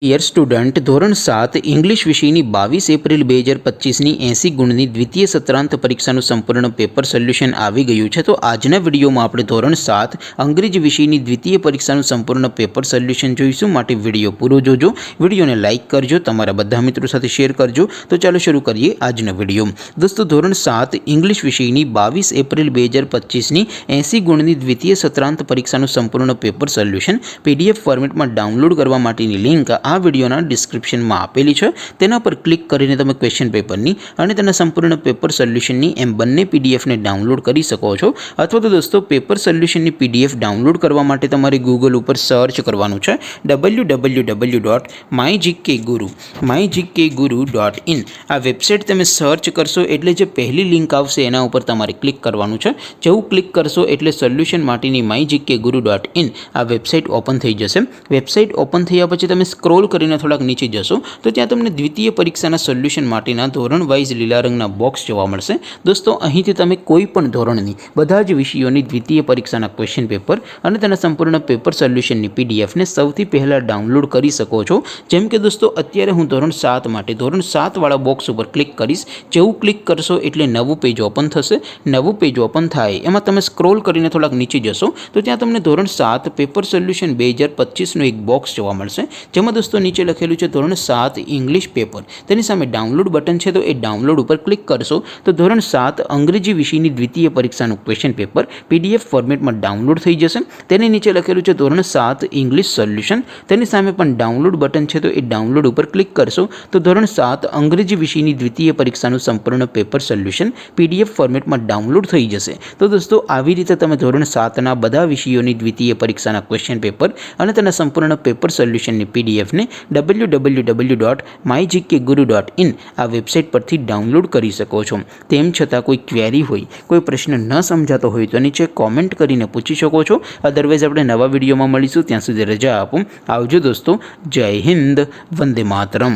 Dear student, ધોરણ 7 English વિષયની 22 April 2025ની 80 ગુણની દ્વિતીય સત્રાંત પરીક્ષાનું સંપૂર્ણ પેપર સોલ્યુશન આવી ગયું છે। તો આજના વિડીયોમાં આપણે ધોરણ 7 અંગ્રેજી વિષયની દ્વિતીય પરીક્ષાનું સંપૂર્ણ પેપર સોલ્યુશન જોઈશું। માટે વિડીયો પૂરો જોજો, વિડીયોને લાઇક કરજો, તમારા બધા મિત્રો સાથે શેર કરજો। તો ચાલો શરૂ કરીએ આજનો વિડીયો। દોસ્તો, ધોરણ 7 ઇંગ્લિશ વિષયની 22 એપ્રિલ 2025ની 80 ગુણની દ્વિતીય સત્રાંત પરીક્ષાનું સંપૂર્ણ પેપર સોલ્યુશન PDF ફોર્મેટમાં ડાઉનલોડ કરવા માટેની લિંક આ વિડીયોના ડિસ્ક્રિપ્શનમાં આપેલી છે। તેના પર ક્લિક કરીને તમે ક્વેશ્ચન પેપરની અને તેના સંપૂર્ણ પેપર સોલ્યુશનની એમ બંને પીડીએફને ડાઉનલોડ કરી શકો છો। અથવા તો દોસ્તો, પેપર સોલ્યુશનની પીડીએફ ડાઉનલોડ કરવા માટે તમારે ગૂગલ ઉપર સર્ચ કરવાનું છે www.mygkguru.in। આ વેબસાઇટ તમે સર્ચ કરશો એટલે જે પહેલી લિંક આવશે એના ઉપર તમારે ક્લિક કરવાનું છે। જેવું ક્લિક કરશો એટલે સોલ્યુશન માટેની mygkguru.in આ વેબસાઇટ ઓપન થઈ જશે। વેબસાઇટ ઓપન થયા પછી તમે સ્ક્રોલ કરીને થોડાક નીચે જશો તો ત્યાં તમને દ્વિતીય પરીક્ષાના સોલ્યુશન માટેના ધોરણ વાઇઝ લીલા રંગના બોક્સ જોવા મળશે। દોસ્તો, અહીંથી તમે કોઈ પણ ધોરણની બધા જ વિષયોની દ્વિતીય પરીક્ષાના ક્વેશ્ચન પેપર અને તેના સંપૂર્ણ પેપર સોલ્યુશનની પીડીએફને સૌથી પહેલાં ડાઉનલોડ કરી શકો છો। જેમ કે દોસ્તો, અત્યારે હું ધોરણ 7 માટે ધોરણ 7 વાળા બોક્સ ઉપર ક્લિક કરીશ। જેવું ક્લિક કરશો એટલે નવું પેજ ઓપન થશે। નવું પેજ ઓપન થાય એમાં તમે સ્ક્રોલ કરીને થોડાક નીચે જશો તો ત્યાં તમને ધોરણ 7 પેપર સોલ્યુશન 2025નું એક બોક્સ જોવા મળશે। જેમાં દોસ્તો નીચે લખેલું છે ધોરણ 7 ઇંગ્લિશ પેપર, તેની સામે ડાઉનલોડ બટન છે, તો એ ડાઉનલોડ ઉપર ક્લિક કરશો તો ધોરણ 7 અંગ્રેજી વિષયની દ્વિતીય પરીક્ષાનું ક્વેશ્ચન પેપર PDF ફોર્મેટમાં ડાઉનલોડ થઈ જશે। તેની નીચે લખેલું છે ધોરણ 7 ઇંગ્લિશ સોલ્યુશન, તેની સામે પણ ડાઉનલોડ બટન છે, તો એ ડાઉનલોડ ઉપર ક્લિક કરશો તો ધોરણ 7 અંગ્રેજી વિષયની દ્વિતીય પરીક્ષાનું સંપૂર્ણ પેપર સોલ્યુશન PDF ફોર્મેટમાં ડાઉનલોડ થઈ જશે। તો દોસ્તો, આવી રીતે તમે ધોરણ 7ના બધા વિષયોની દ્વિતીય પરીક્ષાના ક્વેશ્ચન પેપર અને તેના સંપૂર્ણ પેપર સોલ્યુશનની પીડીએફને www.mygkguru.in આ વેબસાઇટ પરથી ડાઉનલોડ કરી શકો છો। તેમ છતાં કોઈ ક્વેરી હોય, કોઈ પ્રશ્ન ન સમજાતો હોય તો નીચે કોમેન્ટ કરીને પૂછી શકો છો। અદરવાઇઝ આપણે નવા વિડીયોમાં મળીશું, ત્યાં સુધી રજા આપો। આવજો દોસ્તો, જય હિન્દ, વંદે માતરમ।